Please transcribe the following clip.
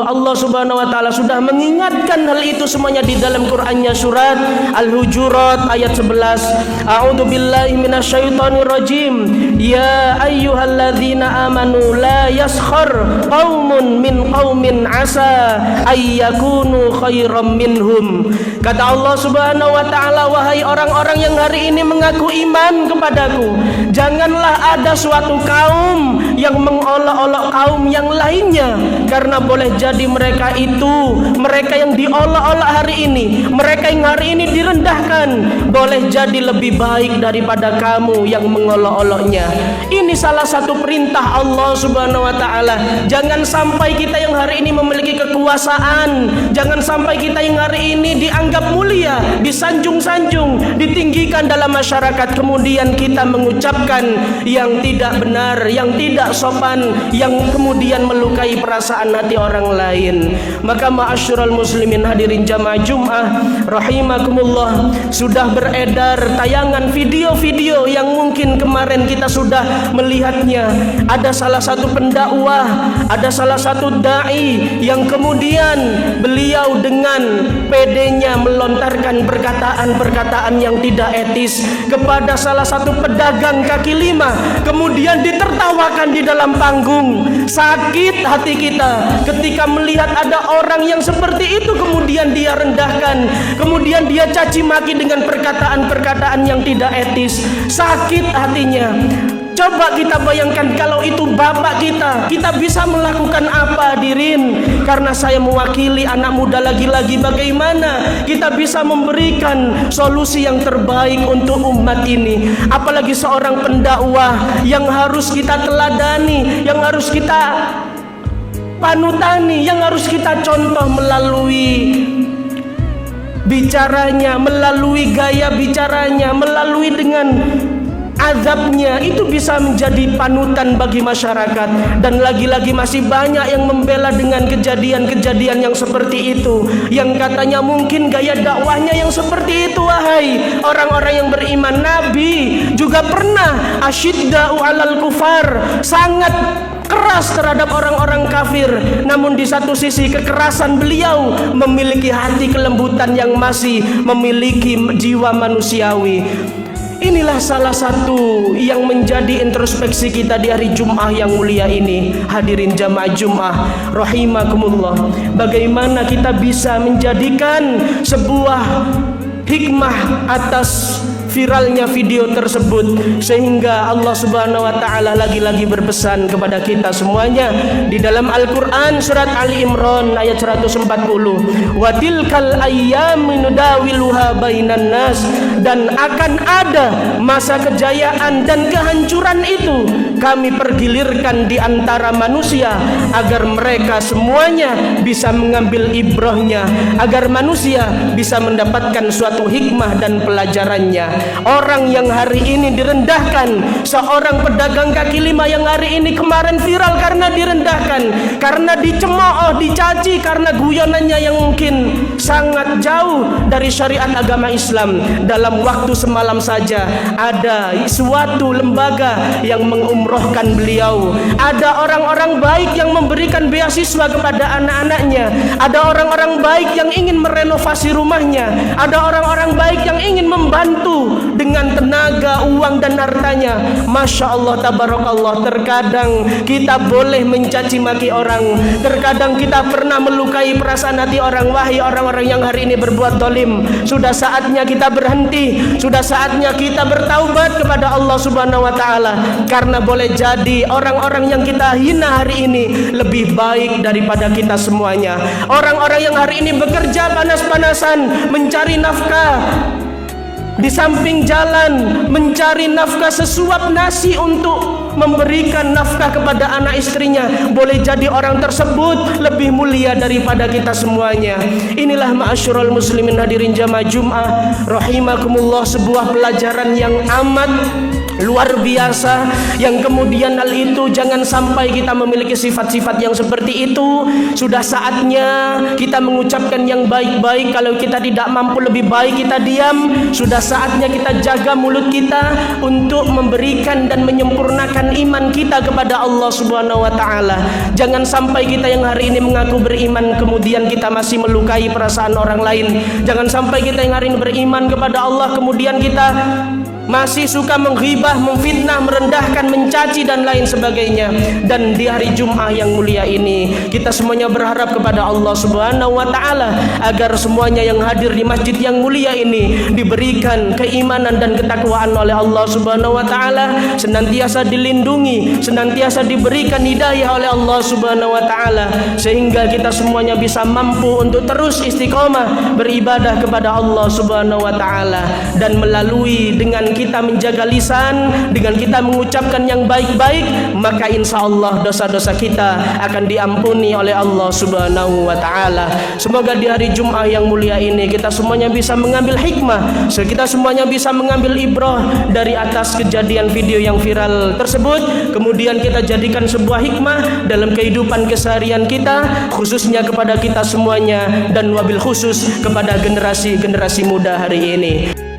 Allah Subhanahu wa taala sudah mengingatkan hal itu semuanya di dalam Qur'annya, surat Al-Hujurat ayat 11. A'udzu billahi minasyaitonir rajim. Ya ayyuhalladzina amanu la yaskhar qaumun min qaumin asa ayyakunu khairam minhum. Kata Allah Subhanahu wa taala, wahai orang-orang yang hari ini mengaku iman kepadaku, janganlah ada suatu kaum yang mengolok-olok kaum yang lainnya, karena boleh jadi mereka yang diolok-olok hari ini, mereka yang hari ini direndahkan, boleh jadi lebih baik daripada kamu yang mengolok-oloknya. Ini salah satu perintah Allah Subhanahu wa taala. Jangan sampai kita yang hari ini memiliki kekuasaan, jangan sampai kita yang hari ini dianggap mulia, disanjung-sanjung, ditinggikan dalam masyarakat, kemudian kita mengucapkan yang tidak benar, yang tidak sopan, yang kemudian melukai perasaan hati orang lain. Maka ma'asyiral muslimin hadirin jamaah Jumat rahimakumullah, sudah beredar tayangan video-video yang mungkin kemarin kita sudah melihatnya. Ada salah satu pendakwah, ada salah satu dai yang kemudian beliau dengan pedenya melontarkan perkataan-perkataan yang tidak etis kepada salah satu pedagang kaki lima, kemudian ditertawakan di dalam panggung. Sakit hati kita ketika melihat ada orang yang seperti itu, kemudian dia rendahkan, kemudian dia caci maki dengan perkataan-perkataan yang tidak etis. Sakit hatinya. Coba kita bayangkan kalau itu bapak kita bisa melakukan apa, hadirin? Karena saya mewakili anak muda lagi-lagi, bagaimana kita bisa memberikan solusi yang terbaik untuk umat ini? Apalagi seorang pendakwah yang harus kita teladani, yang harus kita panutani, yang harus kita contoh melalui bicaranya, melalui gaya bicaranya, melalui dengan azabnya, itu bisa menjadi panutan bagi masyarakat. Dan lagi-lagi masih banyak yang membela dengan kejadian-kejadian yang seperti itu, yang katanya mungkin gaya dakwahnya yang seperti itu. Wahai orang-orang yang beriman, Nabi juga pernah asyidda'u 'alal kufar, sangat keras terhadap orang-orang kafir. Namun di satu sisi kekerasan beliau memiliki hati kelembutan yang masih memiliki jiwa manusiawi. Inilah salah satu yang menjadi introspeksi kita di hari Jumat yang mulia ini, hadirin jamaah Jumat rahimakumullah. Bagaimana kita bisa menjadikan sebuah hikmah atas viralnya video tersebut, sehingga Allah Subhanahu wa taala lagi-lagi berpesan kepada kita semuanya di dalam Al-Qur'an surat Ali Imran ayat 140, wa tilkal ayyamu nudawiluha bainan nas, dan akan ada masa kejayaan dan kehancuran itu kami pergilirkan di antara manusia, agar mereka semuanya bisa mengambil ibrahnya, agar manusia bisa mendapatkan suatu hikmah dan pelajarannya. Orang yang hari ini direndahkan, seorang pedagang kaki lima yang hari ini kemarin viral karena direndahkan, karena dicemooh, dicaci, karena guyonannya yang mungkin sangat jauh dari syariat agama Islam. Dalam waktu semalam saja ada suatu lembaga yang mengumrohkan beliau, ada orang-orang baik yang memberikan beasiswa kepada anak-anaknya, ada orang-orang baik yang ingin merenovasi rumahnya, ada orang-orang baik yang ingin membantu dengan tenaga, uang dan hartanya. Masya Allah, tabarakallah. Terkadang kita boleh mencaci maki orang, terkadang kita pernah melukai perasaan hati orang. Wahai orang-orang yang hari ini berbuat zalim, sudah saatnya kita berhenti, sudah saatnya kita bertaubat kepada Allah Subhanahu wa taala, karena boleh jadi orang-orang yang kita hina hari ini lebih baik daripada kita semuanya. Orang-orang yang hari ini bekerja panas-panasan mencari nafkah di samping jalan, mencari nafkah sesuap nasi untuk memberikan nafkah kepada anak istrinya, boleh jadi orang tersebut lebih mulia daripada kita semuanya. Inilah ma'asyiral muslimin hadirin jamaah Jumat rahimakumullah, sebuah pelajaran yang amat luar biasa, yang kemudian hal itu jangan sampai kita memiliki sifat-sifat yang seperti itu. Sudah saatnya kita mengucapkan yang baik-baik. Kalau kita tidak mampu lebih baik kita diam. Sudah saatnya kita jaga mulut kita untuk memberikan dan menyempurnakan iman kita kepada Allah Subhanahu wa taala. Jangan sampai kita yang hari ini mengaku beriman kemudian kita masih melukai perasaan orang lain. Jangan sampai kita yang hari ini beriman kepada Allah kemudian kita masih suka menghibah, memfitnah, merendahkan, mencaci dan lain sebagainya. Dan di hari Jumat yang mulia ini kita semuanya berharap kepada Allah Subhanahu wa taala agar semuanya yang hadir di masjid yang mulia ini diberikan keimanan dan ketakwaan oleh Allah Subhanahu wa taala, senantiasa dilindungi, senantiasa diberikan hidayah oleh Allah Subhanahu wa taala, sehingga kita semuanya bisa mampu untuk terus istiqomah beribadah kepada Allah Subhanahu wa taala. Dan melalui dengan kita menjaga lisan, dengan kita mengucapkan yang baik-baik, maka insya Allah dosa-dosa kita akan diampuni oleh Allah Subhanahu wa taala. Semoga di hari Jumat yang mulia ini kita semuanya bisa mengambil hikmah, kita semuanya bisa mengambil ibrah dari atas kejadian video yang viral tersebut, kemudian kita jadikan sebuah hikmah dalam kehidupan keseharian kita, khususnya kepada kita semuanya dan wabil khusus kepada generasi-generasi muda hari ini.